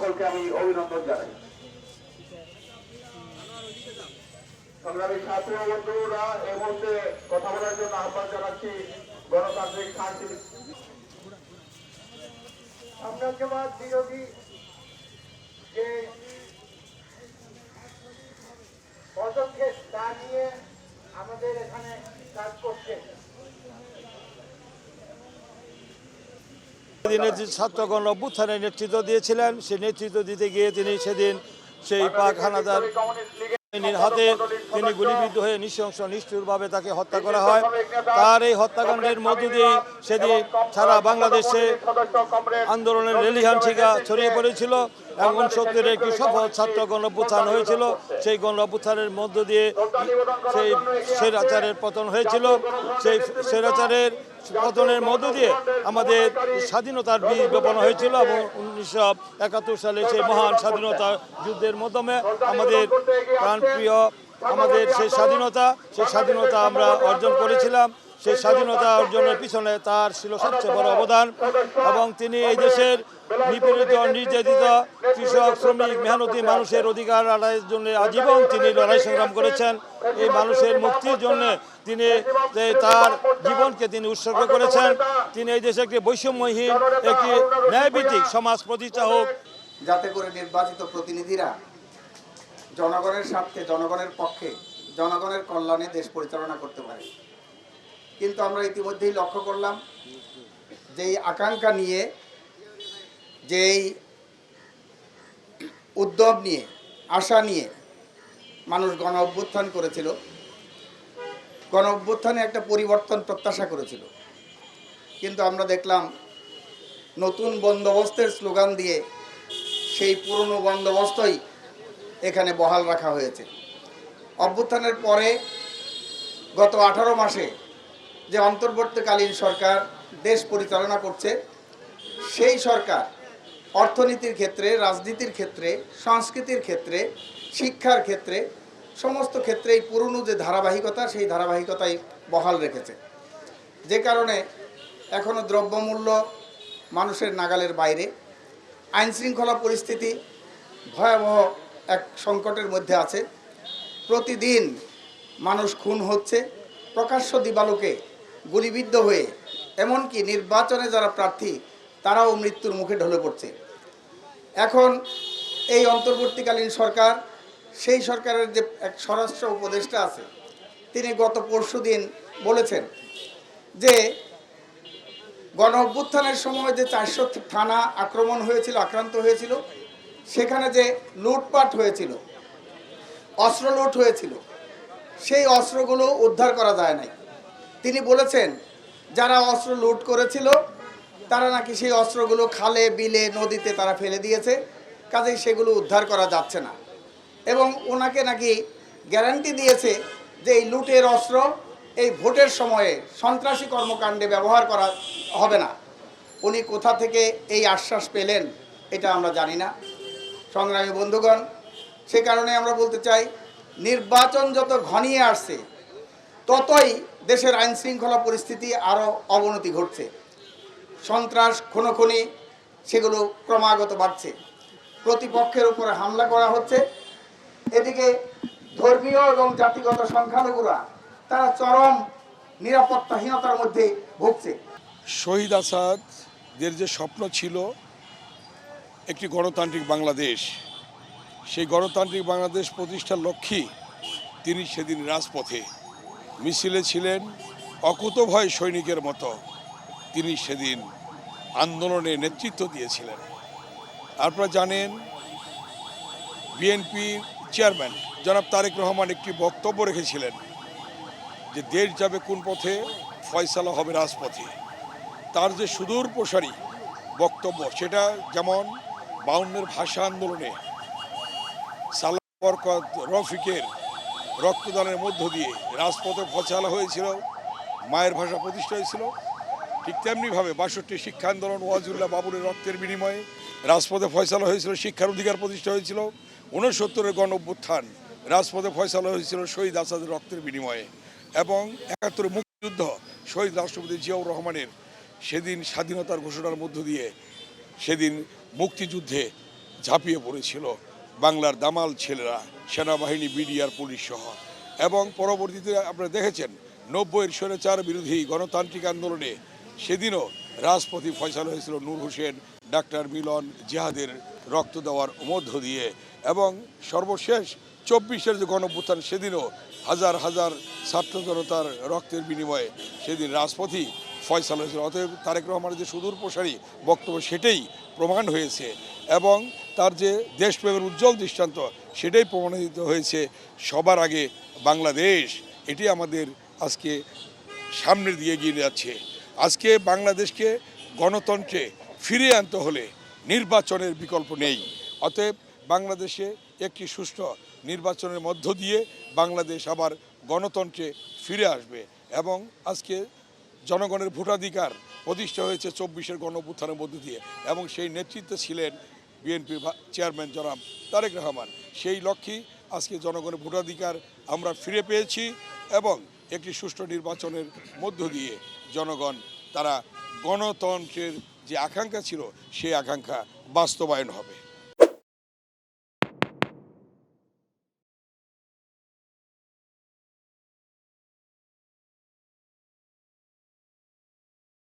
সকলকে আমি অভিনন্দন জানাই। সংগ্রামী ছাত্র বন্ধুরা এই মুহূর্তে কথা বলার জন্য আহ্বান জানাচ্ছি গণতান্ত্রিক সাংস্কৃতিক সাম্রাজ্যবাদ বিরোধী যে পদক্ষেপ তা নিয়ে আমাদের এখানে কাজ করছে। সেদিনের যে ছাত্রগণ অভ্যুত্থানের নেতৃত্ব দিয়েছিলেন, সেই নেতৃত্ব দিতে গিয়ে তিনি সেদিন সেই পাক হানাদার বাহিনীর হাতে তিনি গুলিবিদ্ধ হয়ে নৃশংস নিষ্ঠুরভাবে তাকে হত্যা করা হয়। তার এই হত্যাকাণ্ডের মধ্য দিয়ে সেদিন সারা বাংলাদেশে আন্দোলনের লেলিহান শিখা ছড়িয়ে পড়েছিল এবং 69-এর একটি সফল ছাত্র গণ অভ্যুত্থান হয়েছিল। সেই গণ অভ্যুত্থানের মধ্য দিয়ে সেই স্বৈরাচারের পতন হয়েছিল। সেই স্বৈরাচারের পতনের মধ্য দিয়ে আমাদের স্বাধীনতার বীজ বপন হয়েছিল এবং 1971 সালে সেই মহান স্বাধীনতা যুদ্ধের মাধ্যমে আমাদের প্রাণপ্রিয় আমাদের সেই স্বাধীনতা আমরা অর্জন করেছিলাম। সেই স্বাধীনতা অর্জনের পিছনে তার ছিল সবচেয়ে বড় অবদান এবং তিনি এই দেশের নিপীড়িত নির্যাতিত কৃষক শ্রমিক মেহনতি মানুষের অধিকার আদায়ের জন্য আজীবন তিনি লড়াই সংগ্রাম করেছেন। এই মানুষের মুক্তির জন্য তিনি তার জীবনকে তিনি উৎসর্গ করেছেন। তিনি এই দেশে একটি বৈষম্যহীন একটি ন্যায়ভিত্তিক সমাজ প্রতিষ্ঠা হোক, যাতে করে নির্বাচিত প্রতিনিধিরা জনগণের স্বার্থে, জনগণের পক্ষে, জনগণের কল্যাণে দেশ পরিচালনা করতে পারে। কিন্তু আমরা ইতিমধ্যেই লক্ষ্য করলাম যেই আকাঙ্ক্ষা নিয়ে, যেই উদ্যম নিয়ে, আশা নিয়ে মানুষ গণ অভ্যুত্থান করেছিল, গণ অভ্যুত্থানে একটা পরিবর্তন প্রত্যাশা করেছিল। কিন্তু আমরা দেখলাম নতুন বন্দোবস্তের স্লোগান দিয়ে সেই পুরনো বন্দোবস্তই এখানে বহাল রাখা হয়েছে। অভ্যুত্থানের পরে গত 18 মাসে যে অন্তর্বর্তীকালীন সরকার দেশ পরিচালনা করছে, সেই সরকার অর্থনীতির ক্ষেত্রে, রাজনীতির ক্ষেত্রে, সংস্কৃতির ক্ষেত্রে, শিক্ষার ক্ষেত্রে, সমস্ত ক্ষেত্রেই পুরনো যে ধারাবাহিকতা, সেই ধারাবাহিকতাই বহাল রেখেছে। যে কারণে এখনও দ্রব্যমূল্য মানুষের নাগালের বাইরে, আইনশৃঙ্খলা পরিস্থিতি ভয়াবহ এক সংকটের মধ্যে আছে। প্রতিদিন মানুষ খুন হচ্ছে, প্রকাশ্য দিবালোকে গুলিবিদ্ধ হয়ে, এমনকি নির্বাচনে যারা প্রার্থী তারাও মৃত্যুর মুখে ঢলে পড়ছে। এখন এই অন্তর্বর্তীকালীন সরকার, সেই সরকারের যে এক স্বরাষ্ট্র উপদেষ্টা আছে, তিনি গত পরশুদিন বলেছেন যে গণ অভ্যুত্থানের সময় যে 400 থানা আক্রমণ হয়েছিল, আক্রান্ত হয়েছিল, সেখানে যে লুটপাট হয়েছিল, অস্ত্র লুট হয়েছিল, সেই অস্ত্রগুলো উদ্ধার করা যায় নাই। তিনি বলেছেন যারা অস্ত্র লুট করেছিল তারা নাকি সেই অস্ত্রগুলো খালে, বিলে, নদীতে তারা ফেলে দিয়েছে, কাজেই সেগুলো উদ্ধার করা যাচ্ছে না। এবং ওনাকে নাকি গ্যারান্টি দিয়েছে যে এই লুটের অস্ত্র এই ভোটের সময়ে সন্ত্রাসী কর্মকাণ্ডে ব্যবহার করা হবে না। উনি কোথা থেকে এই আশ্বাস পেলেন এটা আমরা জানি না। সংগ্রামী বন্ধুগণ, সে কারণে আমরা বলতে চাই, নির্বাচন যত ঘনিয়ে আসছে ততই দেশের আইন শৃঙ্খলা পরিস্থিতি আরও অবনতি ঘটছে। সন্ত্রাস, খুনোখুনি সেগুলো ক্রমাগত বাড়ছে। প্রতিপক্ষের উপরে হামলা করা হচ্ছে। এদিকে ধর্মীয় এবং জাতিগত সংখ্যালঘুরা তারা চরম নিরাপত্তাহীনতার মধ্যে ভুগছে। শহীদ আসাদের যে স্বপ্ন ছিল একটি গণতান্ত্রিক বাংলাদেশ, সেই গণতান্ত্রিক বাংলাদেশ প্রতিষ্ঠার লক্ষ্যেই তিনি সেদিন রাজপথে মিছিলে ছিলেন। অকুতভয় সৈনিকের মতো তিনি সেদিন আন্দোলনে নেতৃত্ব দিয়েছিলেন। আপনারা জানেন বিএনপির চেয়ারম্যান জনাব তারেক রহমান একটি বক্তব্য রেখেছিলেন যে দেশ যাবে কোন পথে, ফয়সালা হবে রাজপথে। তার যে সুদূর প্রসারী বক্তব্য, সেটা যেমন 52-এর ভাষা আন্দোলনে সালাম বরকত রফিকের রক্তদানের মধ্য দিয়ে রাজপথে ফয়সালা হয়েছিল, মায়ের ভাষা প্রতিষ্ঠা হয়েছিল, ঠিক তেমনিভাবে 62 শিক্ষা আন্দোলন ওয়াজুল্লাহ বাবুরের রক্তের বিনিময়ে রাজপথে ফয়সালা হয়েছিল, শিক্ষার অধিকার প্রতিষ্ঠা হয়েছিল। 69-এর গণ অভ্যুত্থান রাজপথে ফয়সালা হয়েছিল শহীদ আসাদের রক্তের বিনিময়ে। এবং 71-এর মুক্তিযুদ্ধ শহীদ রাষ্ট্রপতি জিয়াউর রহমানের সেদিন স্বাধীনতার ঘোষণার মধ্য দিয়ে সেদিন মুক্তিযুদ্ধে ঝাঁপিয়ে পড়েছিল বাংলার দামাল ছেলেরা, সেনাবাহিনী, বিডিআর, পুলিশ সহ। এবং পরবর্তীতে আপনারা দেখেছেন 90-এর স্বৈরাচার বিরোধী গণতান্ত্রিক আন্দোলনে সেদিনও রাজপথে ফয়সালা হয়েছিল নূর হোসেন, ডাক্তার মিলন, জিহাদের রক্ত দেওয়ার মধ্য দিয়ে। এবং সর্বশেষ 24-এর যে গণঅভ্যুত্থান, সেদিনও হাজার হাজার ছাত্র জনতার রক্তের বিনিময়ে সেদিন রাজপথই ফয়সালা হয়েছিল। অতএব তারেক রহমানের যে সুদূর প্রসারী বক্তব্য, সেটাই প্রমাণ হয়েছে এবং তার যে দেশপ্রেমের উজ্জ্বল দৃষ্টান্ত, সেটাই প্রমাণিত হয়েছে। সবার আগে বাংলাদেশ, এটি আমাদের আজকে সামনের দিকে এগিয়ে যাচ্ছে। আজকে বাংলাদেশকে গণতন্ত্রে ফিরিয়ে আনতে হলে নির্বাচনের বিকল্প নেই। অতএব বাংলাদেশে একটি সুষ্ঠু নির্বাচনের মধ্য দিয়ে বাংলাদেশ আবার গণতন্ত্রে ফিরে আসবে। এবং আজকে জনগণের ভোটাধিকার প্রতিষ্ঠা হয়েছে 24-এর গণঅভ্যুত্থানের মধ্য দিয়ে, এবং সেই নেতৃত্বে ছিলেন বিএনপির চেয়ারম্যান জনাব তারেক রহমান। সেই লক্ষ্যেই আজকে জনগণের ভোটাধিকার আমরা ফিরে পেয়েছি এবং একটি সুষ্ঠু নির্বাচনের মধ্য দিয়ে জনগণ তারা গণতন্ত্রের যে আকাঙ্ক্ষা ছিল, সেই আকাঙ্ক্ষা বাস্তবায়ন হবে।